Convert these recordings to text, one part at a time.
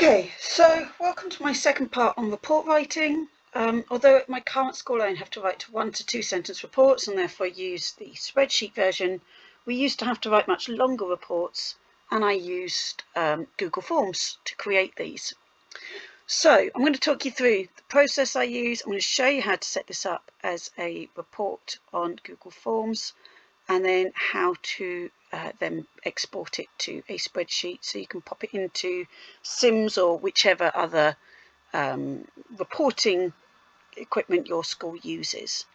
Okay, so welcome to my second part on report writing. Although at my current school I only have to write 1 to 2 sentence reports and therefore use the spreadsheet version, we used to have to write much longer reports, and I used Google Forms to create these. So I'm going to talk you through the process I use. I'm going to show you how to set this up as a report on Google Forms, and then how to then export it to a spreadsheet so you can pop it into Sims or whichever other reporting equipment your school uses.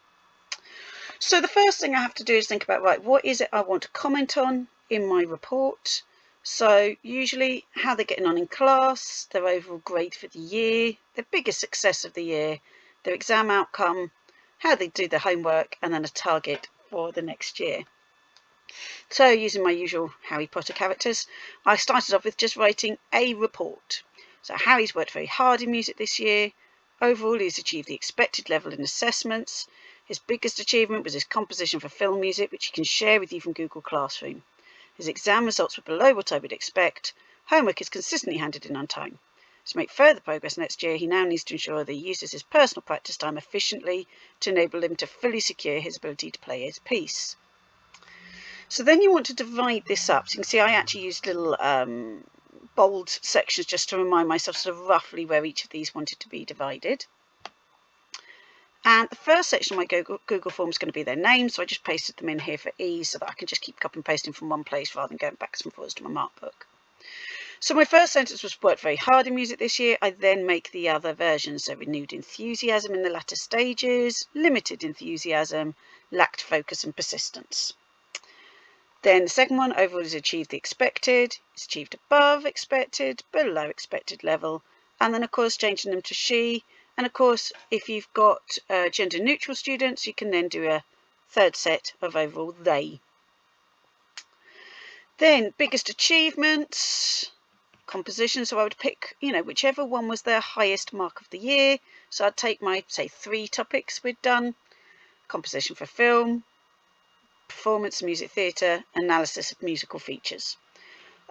So the first thing I have to do is think about, right, what is it I want to comment on in my report? So usually how they're getting on in class, their overall grade for the year, their biggest success of the year, their exam outcome, how they do their homework, and then a target for the next year. So using my usual Harry Potter characters, I started off with just writing a report. So Harry's worked very hard in music this year. Overall, he's achieved the expected level in assessments. His biggest achievement was his composition for film music, which he can share with you from Google Classroom. His exam results were below what I would expect. Homework is consistently handed in on time. To make further progress next year, he now needs to ensure that he uses his personal practice time efficiently to enable him to fully secure his ability to play his piece. So then you want to divide this up. So you can see I actually used little bold sections just to remind myself sort of roughly where each of these wanted to be divided. And the first section of my Google form is going to be their names, so I just pasted them in here for ease so that I can just keep copy and pasting from one place rather than going backwards and forwards to my mark book. So my first sentence was worked very hard in music this year. I then make the other versions. So renewed enthusiasm in the latter stages, limited enthusiasm, lacked focus and persistence. Then the second one, overall has achieved the expected, it's achieved above expected, below expected level, and then of course changing them to she. And of course, if you've got gender neutral students, you can then do a third set of overall they. Then biggest achievements, composition. So I would pick, whichever one was their highest mark of the year. So I'd take my, say, 3 topics we'd done: composition for film, performance, music theatre, analysis of musical features.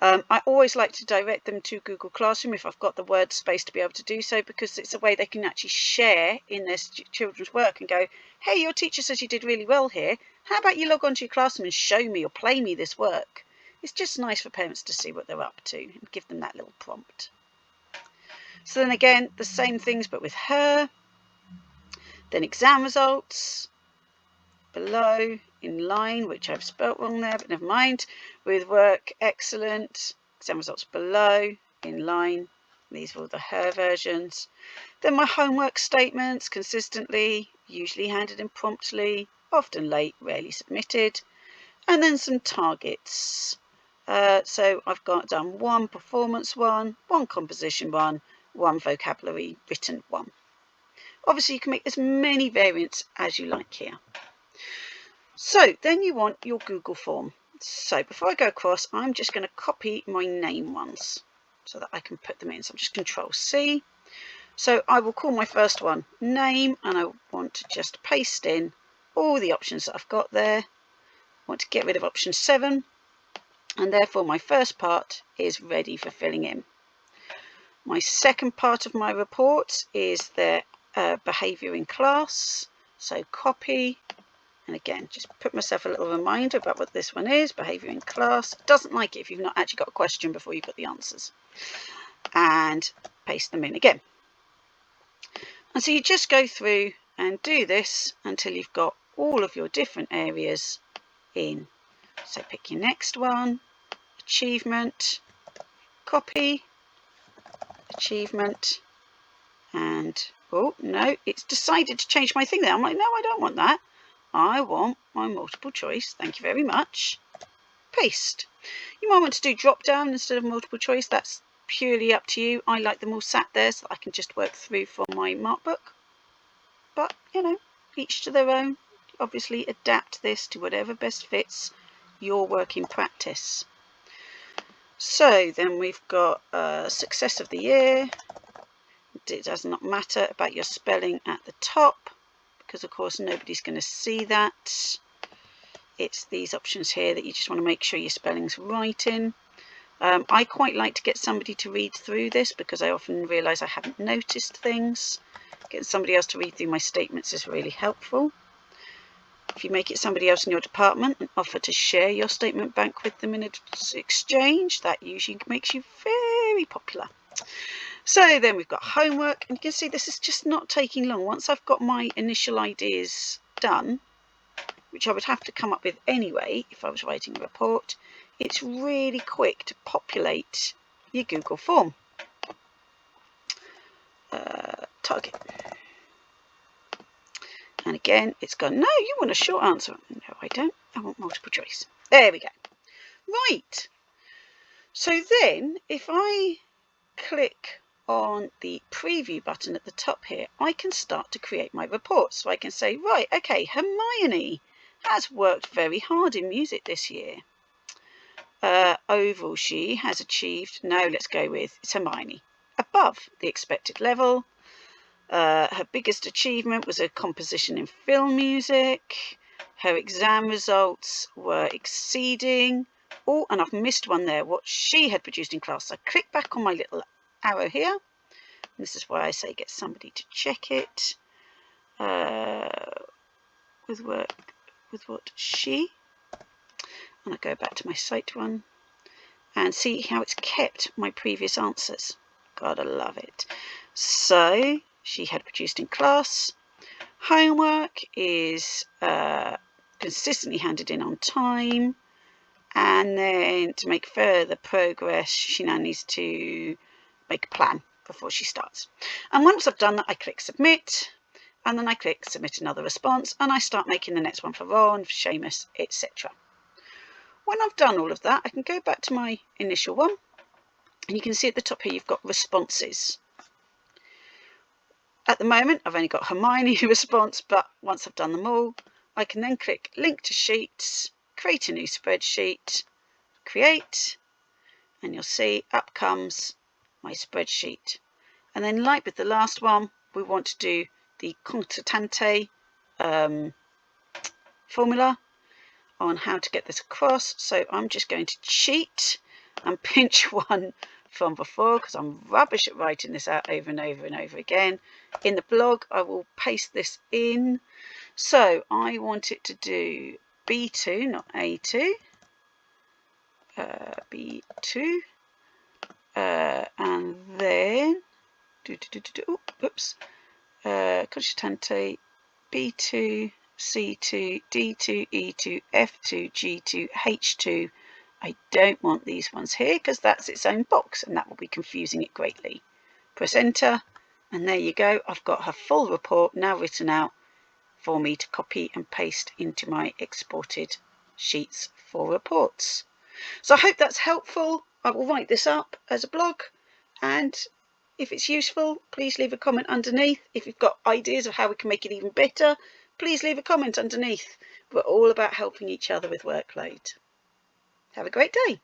I always like to direct them to Google Classroom if I've got the word space to be able to do so, because it's a way they can actually share in their children's work and go, hey, your teacher says you did really well here. How about you log onto your classroom and show me or play me this work? It's just nice for parents to see what they're up to and give them that little prompt. So then again, the same things but with her. Then exam results. Below, in line, which I've spelt wrong there, but never mind. With work, excellent. Exam results below, in line. These are all the her versions. Then my homework statements, consistently, usually handed in promptly, often late, rarely submitted. And then some targets. So I've done 1 performance one, 1 composition one, 1 vocabulary written one. Obviously, you can make as many variants as you like here. So then you want your Google form. So before I go across, I'm just going to copy my name ones so that I can put them in. So I'm just Control-C. So I will call my first one name, and I want to just paste in all the options that I've got there. I want to get rid of option 7, and therefore my first part is ready for filling in. My second part of my report is their behaviour in class. So copy. And again, just put myself a little reminder about what this one is, behaviour in class. It doesn't like it if you've not actually got a question before you've got the answers. And paste them in again. And so you just go through and do this until you've got all of your different areas in. So pick your next one, achievement, copy, achievement, and, oh no, it's decided to change my thing there. I'm like, no, I don't want that. I want my multiple choice, thank you very much. Paste. You might want to do drop down instead of multiple choice. That's purely up to you. I like them all sat there so that I can just work through from my mark book. But, each to their own. Obviously adapt this to whatever best fits your working practice. So then we've got success of the year. It does not matter about your spelling at the top, because of course nobody's going to see that. It's these options here that you just want to make sure your spelling's right in. I quite like to get somebody to read through this because I often realise I haven't noticed things. Getting somebody else to read through my statements is really helpful. If you make it somebody else in your department and offer to share your statement bank with them in exchange, that usually makes you very popular. So then we've got homework, and you can see this is just not taking long. Once I've got my initial ideas done, which I would have to come up with anyway if I was writing a report, it's really quick to populate your Google form. Target. And again, it's gone, no, you want a short answer. No, I don't. I want multiple choice. There we go. Right. So then if I click on the preview button at the top here, I can start to create my report. So I can say, right, okay, Hermione has worked very hard in music this year. Overall, she has achieved, no, let's go with, it's Hermione, above the expected level. Her biggest achievement was her composition in film music. Her exam results were exceeding. Oh, and I've missed one there, what she had produced in class. So I click back on my little arrow here. This is why I say get somebody to check it. With what she. And I go back to my site one and see how it's kept my previous answers. Gotta love it. So she had produced in class. Homework is consistently handed in on time. And then to make further progress, she now needs to make a plan before she starts. And once I've done that, I click submit. And then I click submit another response. And I start making the next one for Ron, for Seamus, etc. When I've done all of that, I can go back to my initial one. And you can see at the top here, you've got responses. At the moment, I've only got Hermione response, but once I've done them all, I can then click link to sheets, create a new spreadsheet, create, and you'll see up comes my spreadsheet. And then like with the last one, we want to do the constante formula on how to get this across. So I'm just going to cheat and pinch one from before because I'm rubbish at writing this out over and over and over again. In the blog, I will paste this in. So I want it to do B2, not A2. B2. And then, constante B2, C2, D2, E2, F2, G2, H2. I don't want these ones here because that's its own box and that will be confusing it greatly. Press enter and there you go. I've got her full report now written out for me to copy and paste into my exported sheets for reports. So I hope that's helpful. I will write this up as a blog, and if it's useful, please leave a comment underneath. If you've got ideas of how we can make it even better, please leave a comment underneath. We're all about helping each other with workload. Have a great day.